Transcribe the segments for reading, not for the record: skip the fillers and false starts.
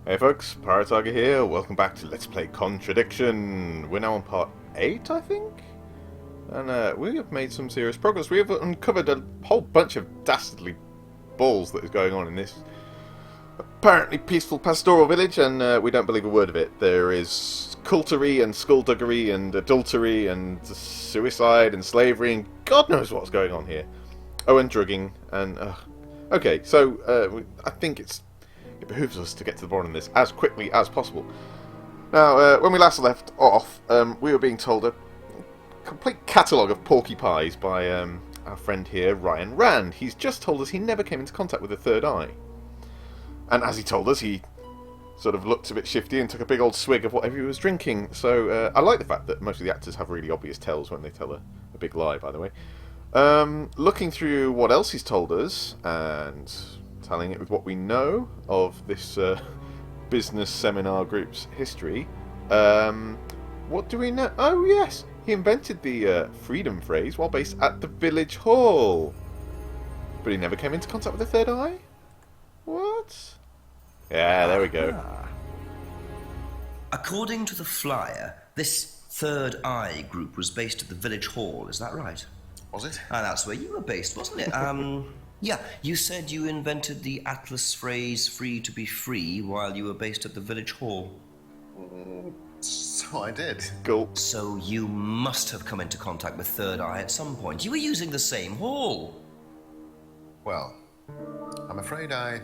Hey folks, Parataga here, welcome back to Let's Play Contradiction. We're now on part 8, I think? And we have made some serious progress. We have uncovered a whole bunch of dastardly balls that is going on in this apparently peaceful pastoral village, and we don't believe a word of it. There is cultery and skullduggery and adultery and suicide and slavery and God knows what's going on here. Oh, and drugging and... Okay, so I think it behooves us to get to the bottom of this as quickly as possible. Now, when we last left off, we were being told a complete catalogue of porky pies by our friend here, Ryan Rand. He's just told us he never came into contact with the third eye. And as he told us, he sort of looked a bit shifty and took a big old swig of whatever he was drinking. So I like the fact that most of the actors have really obvious tells when they tell a big lie, by the way. Looking through what else he's told us, and tallying it with what we know of this business seminar group's history, what do we know? Oh yes, he invented the freedom phrase while based at the village hall. But he never came into contact with the third eye? What? Yeah, there we go. According to the flyer, this third eye group was based at the village hall, is that right? Was it? Ah, that's where you were based, wasn't it? Yeah, you said you invented the Atlas phrase free to be free while you were based at the village hall. So I did. Gulp. So you must have come into contact with Third Eye at some point. You were using the same hall. Well, I'm afraid I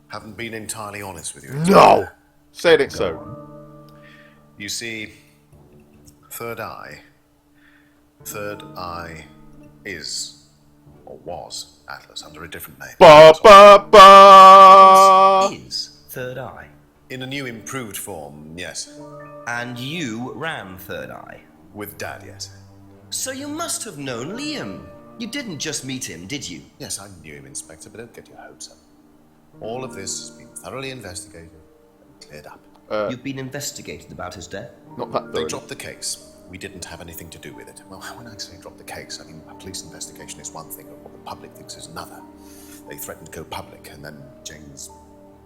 haven't been entirely honest with you. No! Say it ain't so. You see, Third Eye is, or was, Atlas under a different name. Ba ba ba! Is Third Eye. In a new improved form, yes. And you ran Third Eye. With Dad, yes. So you must have known Liam. You didn't just meet him, did you? Yes, I knew him, Inspector, but don't get your hopes up. All of this has been thoroughly investigated and cleared up. You've been investigated about his death? Not that They thoroughly. dropped the case. We didn't have anything to do with it. Well, when I say drop the case, I mean a police investigation is one thing, and what the public thinks is another. They threatened to go public, and then James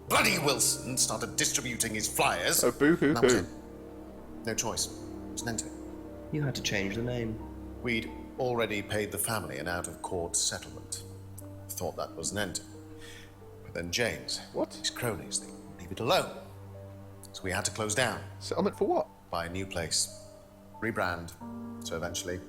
bloody Wilson started distributing his flyers. Oh, boo-hoo-hoo. That was it. No choice. It was an end to it. You had to change the name. We'd already paid the family an out-of-court settlement. Thought that was an end. But then James, What? his cronies, they wouldn't leave it alone. So we had to close down, Settlement for what? buy a new place, rebrand. So eventually,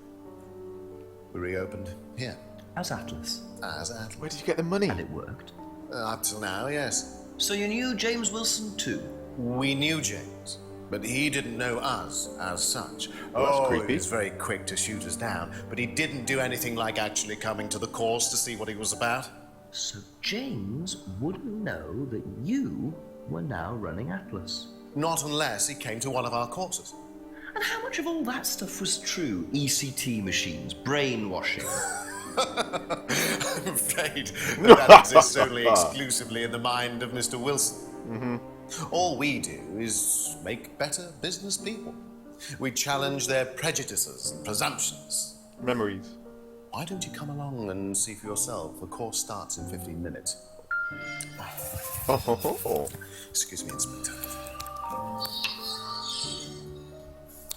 we reopened here As Atlas. as Atlas. Where did you get the money? And it worked. Up till now, yes. So you knew James Wilson too? We knew James, but he didn't know us as such. Well, that's creepy. He was very quick to shoot us down, but he didn't do anything like actually coming to the course to see what he was about. So James wouldn't know that you were now running Atlas. Not unless he came to one of our courses. And how much of all that stuff was true? ECT machines, brainwashing. I'm afraid that exists only exclusively in the mind of Mr. Wilson. Mm-hmm. All we do is make better business people. We challenge their prejudices and presumptions. Memories. Why don't you come along and see for yourself? The course starts in 15 minutes. Oh, ho, ho, ho. Excuse me, Inspector.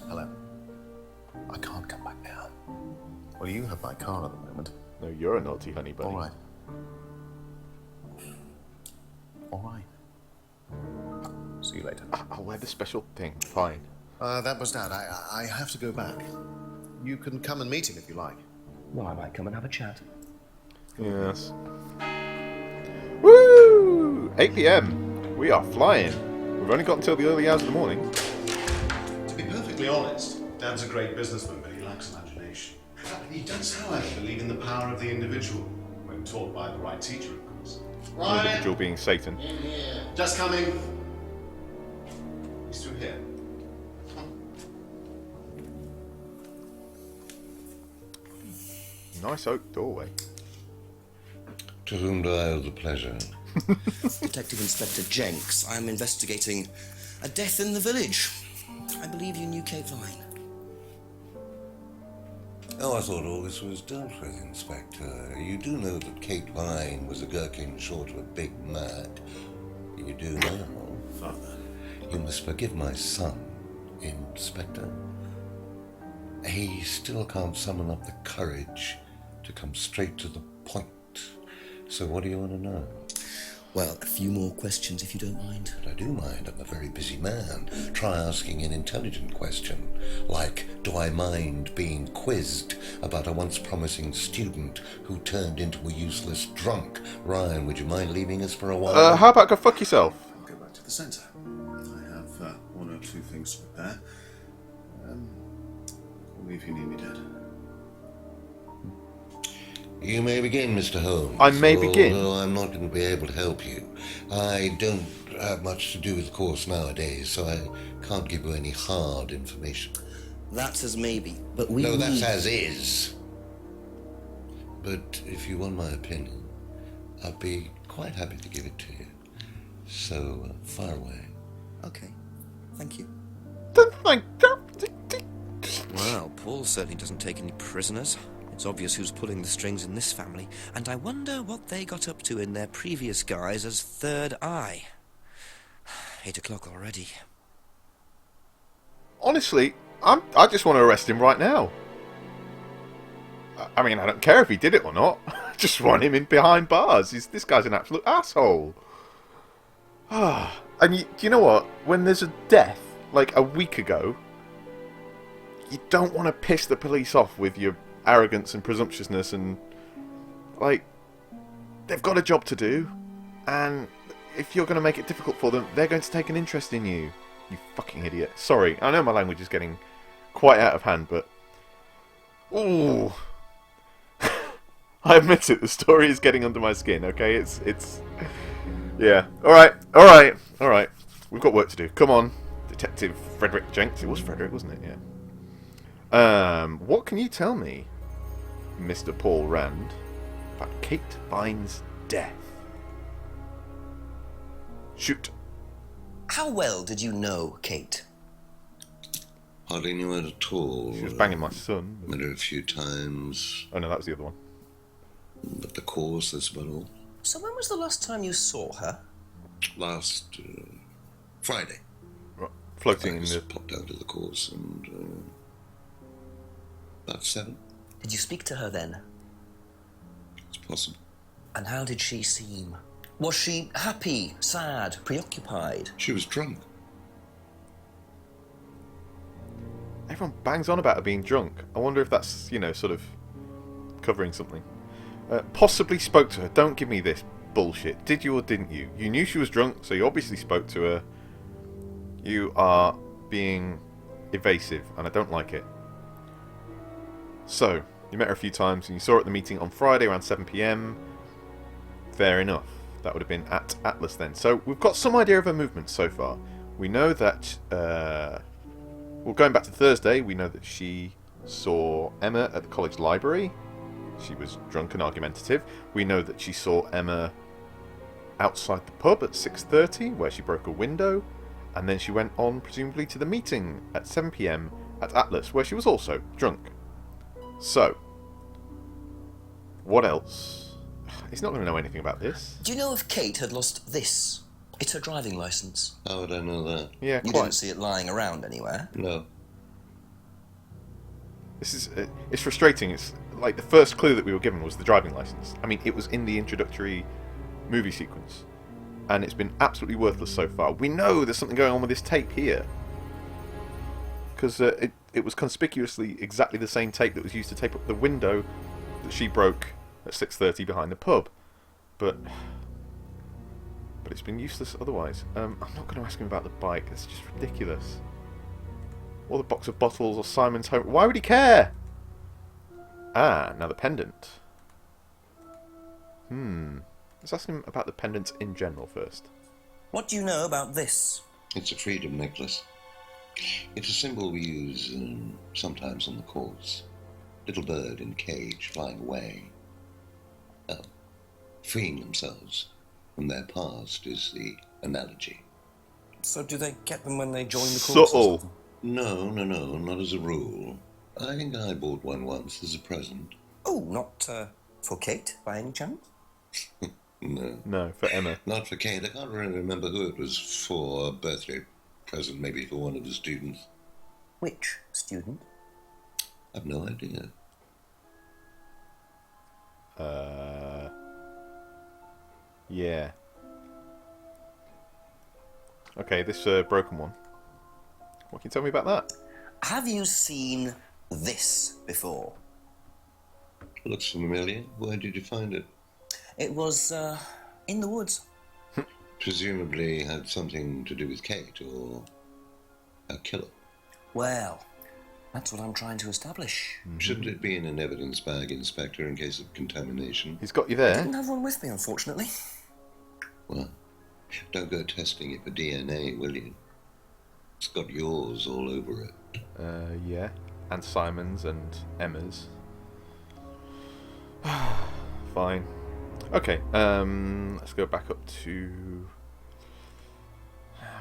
Hello. I can't come back now. Well, you have my car at the moment. No, you're a naughty honey bunny. All right. All right. See you later. I'll wear the special thing. Fine. That was Dad. I have to go back. You can come and meet him if you like. Well, I might come and have a chat. Yes. Woo! 8 p.m. We are flying. We've only got until the early hours of the morning. To be perfectly honest, Dad's a great businessman, but he lacks imagination. He does, however, believe in the power of the individual, when taught by the right teacher, of course. The individual being Satan. In here. Just coming. He's through here. Nice oak doorway. To whom do I owe the pleasure? Detective Inspector Jenks, I'm investigating a death in the village. I believe you knew Kate Vine. Oh, I thought all this was dealt with, Inspector. You do know that Kate Vine was a gherkin short of a big mad. You do know. Father. You must forgive my son, Inspector. He still can't summon up the courage to come straight to the point. So what do you want to know? Well, a few more questions if you don't mind. But I do mind. I'm a very busy man. Try asking an intelligent question, like, do I mind being quizzed about a once promising student who turned into a useless drunk? Ryan, would you mind leaving us for a while? How about go fuck yourself? I'll go back to the centre. I have one or two things to prepare. Call me if you need me, Dad. You may begin, Mr. Holmes. I may begin? Although I'm not going to be able to help you. I don't have much to do with the course nowadays, so I can't give you any hard information. That's as maybe, but we No, that's need... as is. But if you want my opinion, I'd be quite happy to give it to you. So, far away. Okay, thank you. Thank Well, Paul certainly doesn't take any prisoners. It's obvious who's pulling the strings in this family, and I wonder what they got up to in their previous guise as Third Eye. 8 o'clock already. Honestly, I just want to arrest him right now. I mean, I don't care if he did it or not. I just want him in behind bars. This guy's an absolute asshole. And do you know what? When there's a death, like a week ago, you don't want to piss the police off with your arrogance and presumptuousness, and like, they've got a job to do, and if you're going to make it difficult for them, they're going to take an interest in you. You fucking idiot. Sorry, I know my language is getting quite out of hand, but ooh, I admit it, the story is getting under my skin. Okay, it's yeah. All right. We've got work to do. Come on, Detective Frederick Jenks. It was Frederick, wasn't it? Yeah. What can you tell me, Mr. Paul Rand, about Kate Vine's death? Shoot. How well did you know Kate? Hardly knew it at all. She was banging my son. Met her a few times. Oh no, that was the other one. But the course, that's about all. So when was the last time you saw her? Last Friday. Right. Floating I in was the... popped out of the course and about 7. Did you speak to her then? It's possible. And how did she seem? Was she happy, sad, preoccupied? She was drunk. Everyone bangs on about her being drunk. I wonder if that's, sort of covering something. Possibly spoke to her. Don't give me this bullshit. Did you or didn't you? You knew she was drunk, so you obviously spoke to her. You are being evasive, and I don't like it. So, you met her a few times, and you saw her at the meeting on Friday around 7 PM. Fair enough. That would have been at Atlas then. So, we've got some idea of her movements so far. We know that... well, going back to Thursday, we know that she saw Emma at the college library. She was drunk and argumentative. We know that she saw Emma outside the pub at 6:30, where she broke a window. And then she went on, presumably, to the meeting at 7 PM at Atlas, where she was also drunk. So, what else? He's not going to know anything about this. Do you know if Kate had lost this? It's her driving license. How would I know that? Yeah, You quite. didn't see it lying around anywhere. No. This is it's frustrating. It's like the first clue that we were given was the driving license. I mean, it was in the introductory movie sequence, and it's been absolutely worthless so far. We know there's something going on with this tape here, because it was conspicuously exactly the same tape that was used to tape up the window that she broke at 6:30 behind the pub, but it's been useless otherwise. I'm not going to ask him about the bike. It's just ridiculous. Or the box of bottles, or Simon's home. Why would he care? Ah, now the pendant. Let's ask him about the pendants in general first. What do you know about this? It's a freedom necklace. It's a symbol we use sometimes on the course. Little bird in cage flying away. Freeing themselves from their past is the analogy. So do they get them when they join the course? or Subtle. something? No, not as a rule. I think I bought one once as a present. Oh, not for Kate, by any chance? No. No, for Emma. Not for Kate. I can't really remember who it was for. A birthday present, maybe for one of the students. Which student? I've no idea. Yeah. Okay, this broken one. What can you tell me about that? Have you seen this before? Looks familiar. Where did you find it? It was, in the woods. Presumably had something to do with Kate or a killer. Well, that's what I'm trying to establish. Shouldn't it be in an evidence bag, Inspector, in case of contamination? He's got you I there. didn't have one with me, unfortunately. Well, don't go testing it for DNA, will you? It's got yours all over it. Yeah. And Simon's and Emma's. Fine. Okay, let's go back up to...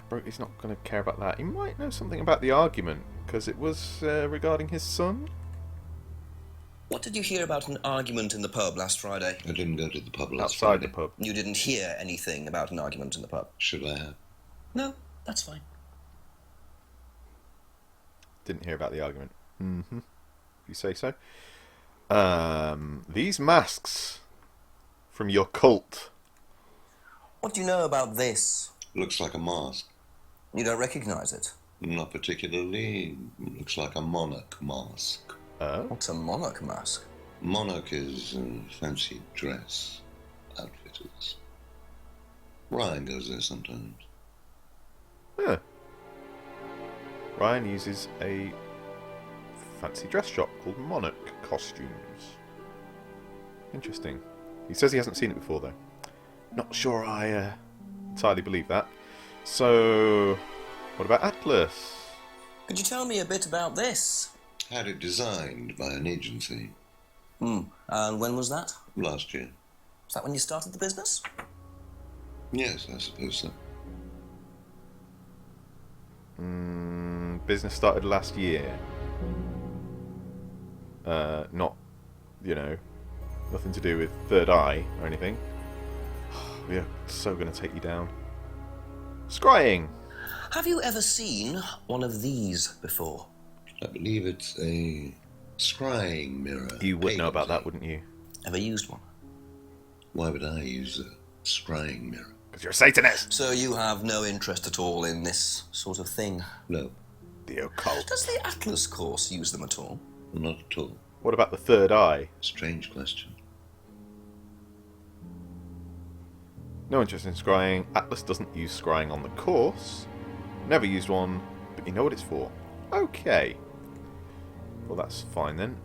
Brokey's not going to care about that. He might know something about the argument, because it was regarding his son. What did you hear about an argument in the pub last Friday? I didn't go to the pub last Outside Friday. the pub. You didn't hear anything about an argument in the pub? Should I have? No, that's fine. Didn't hear about the argument. Mm-hmm. If you say so. These masks from your cult. What do you know about this? Looks like a mask. You don't recognize it? Not particularly. Looks like a monarch mask. Oh? What's a monarch mask? Monarch is fancy dress outfitters. Ryan goes there sometimes. Yeah. Ryan uses a fancy dress shop called Monarch Costumes. Interesting. He says he hasn't seen it before, though. Not sure I entirely believe that. So, what about Atlas? Could you tell me a bit about this? Had it designed by an agency And when was that? last year. Is that when you started the business? Yes, I suppose so. Business started last year. Not, nothing to do with Third Eye or anything. We are so going to take you down. Scrying! Have you ever seen one of these before? I believe it's a scrying mirror. You would know about that, painting. wouldn't you? Ever used one? Why would I use a scrying mirror? Because you're a Satanist! So you have no interest at all in this sort of thing? No, The occult. Does the Atlas course use them at all? not at all. What about the Third Eye? Strange question. No interest in scrying. Atlas doesn't use scrying on the course. Never used one, but you know what it's for. Okay. Well, that's fine then.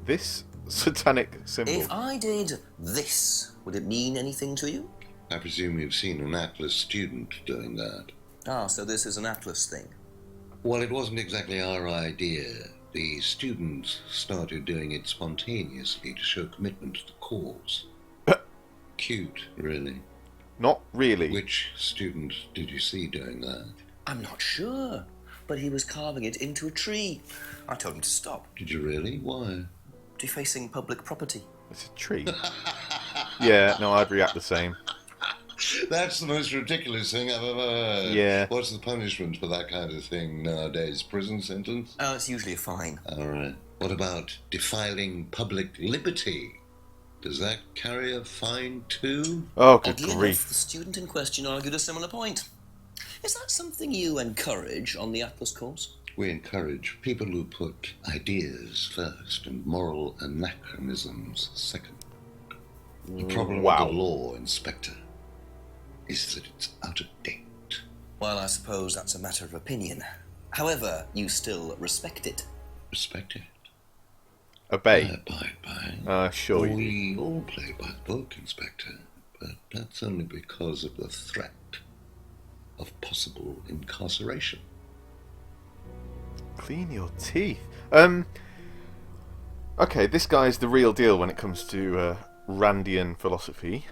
This satanic symbol. If I did this, would it mean anything to you? I presume you've seen an Atlas student doing that. Ah, so this is an Atlas thing. Well, it wasn't exactly our idea. The students started doing it spontaneously to show commitment to the cause. Cute, really. Not really. Which student did you see doing that? I'm not sure, but he was carving it into a tree. I told him to stop. Did you really? Why? Defacing public property. It's a tree. Yeah, no, I'd react the same. That's the most ridiculous thing I've ever heard. Yeah. What's the punishment for that kind of thing nowadays? Prison sentence? Oh, it's usually a fine. All right. What about defiling public liberty? Does that carry a fine too? Oh, good Oddly enough, grief. the student in question argued a similar point. Is that something you encourage on the Atlas course? We encourage people who put ideas first and moral anachronisms second. The problem Wow. with the law, Inspector, is that it's out of date. Well, I suppose that's a matter of opinion. However, you still respect it. Respect it. Obey. Abide by. Sure you do. We all play by the book, Inspector, but that's only because of the threat of possible incarceration. Clean your teeth. Okay, this guy's the real deal when it comes to Randian philosophy,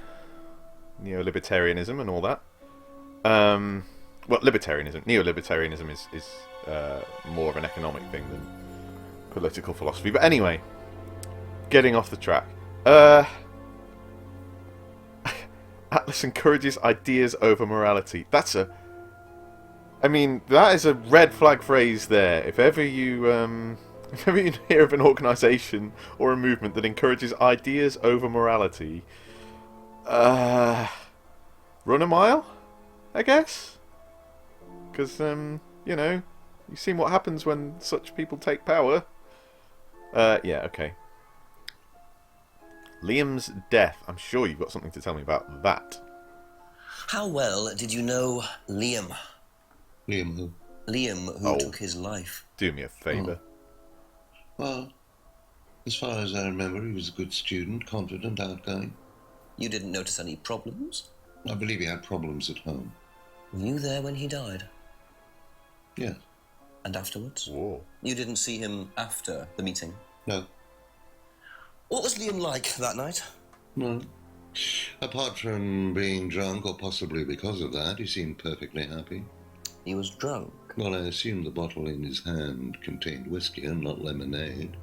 neo-libertarianism and all that. Well, libertarianism. Neo-libertarianism is more of an economic thing than political philosophy. But anyway, getting off the track. Atlas encourages ideas over morality. I mean, that is a red flag phrase there. If ever you hear of an organisation or a movement that encourages ideas over morality, run a mile, I guess? Because, you've seen what happens when such people take power. Yeah, okay. Liam's death. I'm sure you've got something to tell me about that. How well did you know Liam? Liam who? Liam, who took his life. Do me a favour. Well, as far as I remember, he was a good student, confident, outgoing. You didn't notice any problems? I believe he had problems at home. Were you there when he died? Yes. And afterwards? Whoa. You didn't see him after the meeting? No. What was Liam like that night? No. Apart from being drunk, or possibly because of that, he seemed perfectly happy. He was drunk. Well, I assume the bottle in his hand contained whiskey and not lemonade.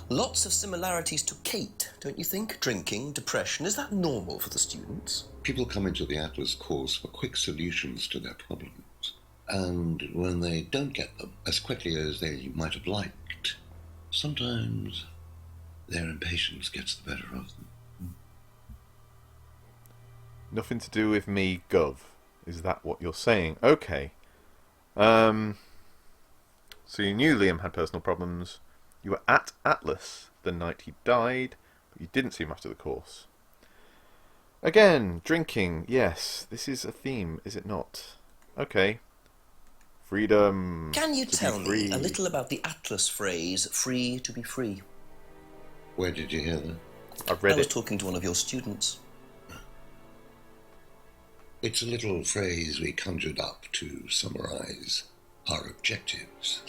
Lots of similarities to Kate, don't you think? Drinking, depression, is that normal for the students? People come into the Atlas course for quick solutions to their problems. And when they don't get them as quickly as they might have liked, sometimes their impatience gets the better of them. Nothing to do with me, Gov. Is that what you're saying? Okay. So you knew Liam had personal problems. You were at Atlas the night he died, but you didn't see him after the course. Again, drinking. Yes, this is a theme, is it not? Okay. Freedom. Can you to tell be free. me a little about the Atlas phrase, free to be free? Where did you hear that? I've read I was it. talking to one of your students. It's a little phrase we conjured up to summarize our objectives.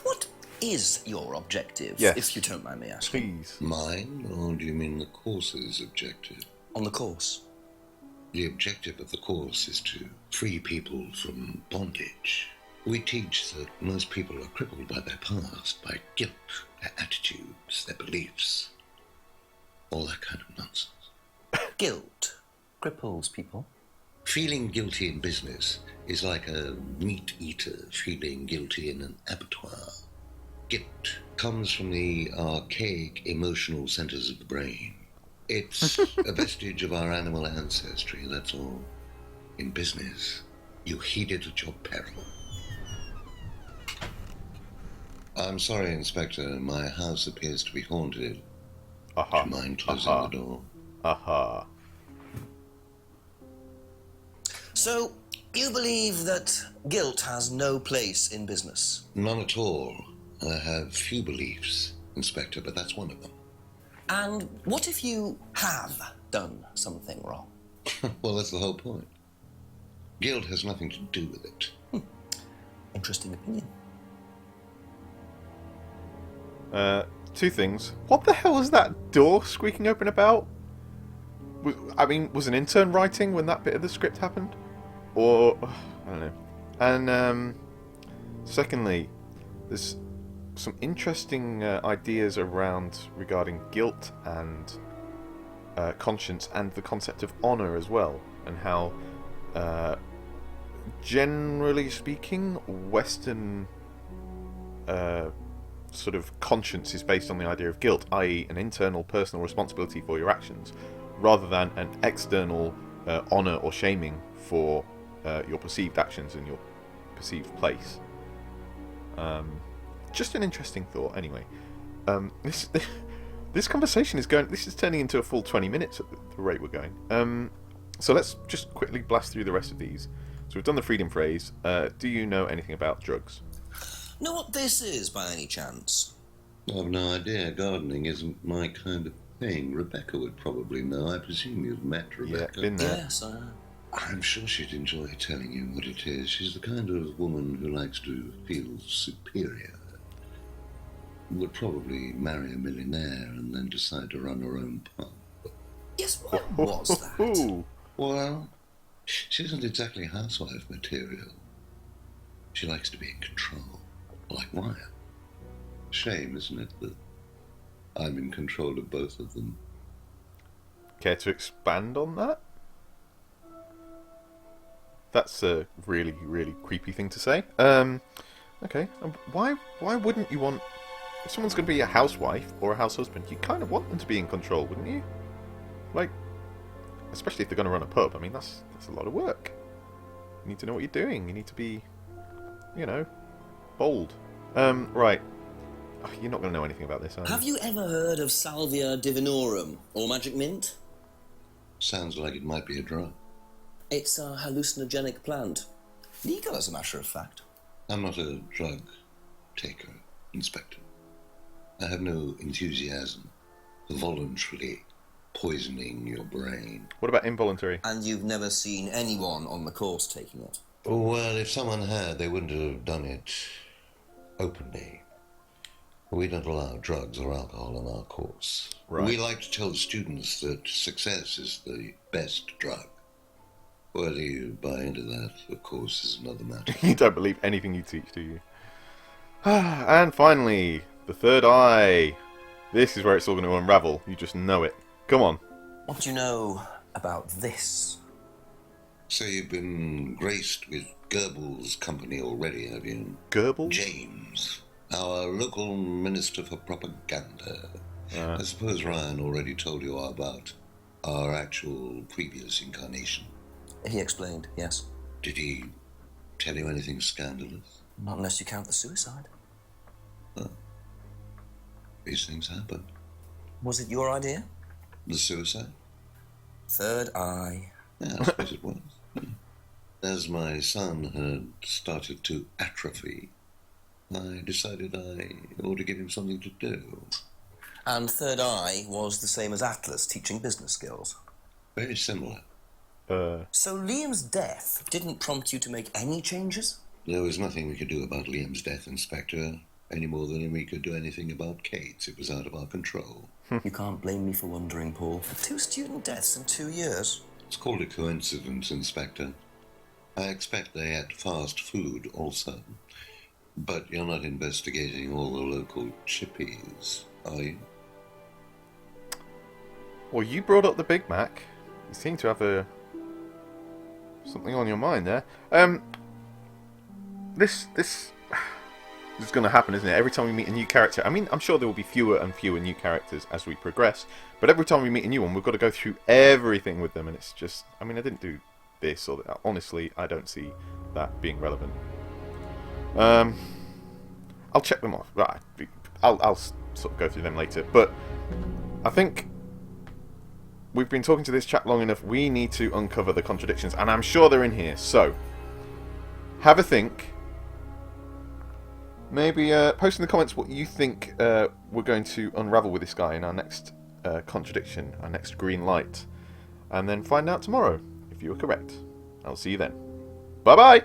What is your objective, Yes. if you don't mind me asking? Please. Mine, or do you mean the course's objective? On the course. The objective of the course is to free people from bondage. We teach that most people are crippled by their past, by guilt, their attitudes, their beliefs, all that kind of nonsense. Guilt cripples people. Feeling guilty in business is like a meat eater feeling guilty in an abattoir. Guilt comes from the archaic emotional centers of the brain. It's a vestige of our animal ancestry, that's all. In business, you heed it at your peril. I'm sorry, Inspector. My house appears to be haunted. Aha. Do you mind closing the door? Aha. So, you believe that guilt has no place in business? None at all. I have few beliefs, Inspector, but that's one of them. And what if you have done something wrong? Well, that's the whole point. Guilt has nothing to do with it. Interesting opinion. Two things. What the hell was that door squeaking open about? Was an intern writing when that bit of the script happened? Or, I don't know. And, secondly, there's some interesting ideas regarding guilt and conscience and the concept of honour as well. And how, generally speaking, Western sort of conscience is based on the idea of guilt, i.e. an internal personal responsibility for your actions, rather than an external honour or shaming for your perceived actions and your perceived place. Just an interesting thought, anyway. This conversation is turning into a full 20 minutes at the rate we're going. So let's just quickly blast through the rest of these. So we've done the freedom phrase. Do you know anything about drugs? Know what this is, by any chance? I've no idea. Gardening isn't my kind of thing. Rebecca would probably know. I presume you've met Rebecca. Yeah, been there. Yes, I'm sure she'd enjoy telling you what it is. She's the kind of woman who likes to feel superior. Would probably marry a millionaire and then decide to run her own pub. Yes, what was that? Ooh. Well, she isn't exactly housewife material. She likes to be in control, like Wyatt. Shame, isn't it, that I'm in control of both of them? Care to expand on that? That's a really, really creepy thing to say. Okay. Why wouldn't you want... If someone's going to be a housewife or a house husband, you kind of want them to be in control, wouldn't you? Like, especially if they're going to run a pub. I mean, that's a lot of work. You need to know what you're doing. You need to be, you know, bold. Right. Oh, you're not going to know anything about this, are you? Have you ever heard of Salvia divinorum, or magic mint? Sounds like it might be a drug. It's a hallucinogenic plant. Legal, as a matter of fact. I'm not a drug taker, Inspector. I have no enthusiasm for voluntarily poisoning your brain. What about involuntary? And you've never seen anyone on the course taking it? Well, if someone had, they wouldn't have done it openly. We don't allow drugs or alcohol on our course. Right. We like to tell the students that success is the best drug. Whether you buy into that, of course, is another matter. You don't believe anything you teach, do you? And finally, the third eye. This is where it's all going to unravel. You just know it. Come on. What do you know about this? So you've been graced with Goebbels' company already, have you? Goebbels? James, our local minister for propaganda. I suppose Ryan already told you all about our actual previous incarnation. He explained, yes. Did he tell you anything scandalous? Not unless you count the suicide. Well, these things happen. Was it your idea? The suicide? Third eye. Yeah, I suppose it was. As my son had started to atrophy, I decided I ought to give him something to do. And third eye was the same as Atlas, teaching business skills. Very similar. So Liam's death didn't prompt you to make any changes? There was nothing we could do about Liam's death, Inspector, any more than we could do anything about Kate's. It was out of our control. You can't blame me for wondering, Paul. 2 student deaths in 2 years. It's called a coincidence, Inspector. I expect they ate fast food also. But you're not investigating all the local chippies, are you? Well, you brought up the Big Mac. You seem to have something on your mind there. This is going to happen, isn't it? Every time we meet a new character. I mean, I'm sure there will be fewer and fewer new characters as we progress. But every time we meet a new one, we've got to go through everything with them. And it's just... I mean, I didn't do this or that. Honestly, I don't see that being relevant. I'll check them off. Right. I'll sort of go through them later. But I think... we've been talking to this chap long enough. We need to uncover the contradictions, and I'm sure they're in here. So, have a think. Maybe post in the comments what you think we're going to unravel with this guy in our next contradiction, our next green light. And then find out tomorrow if you were correct. I'll see you then. Bye-bye!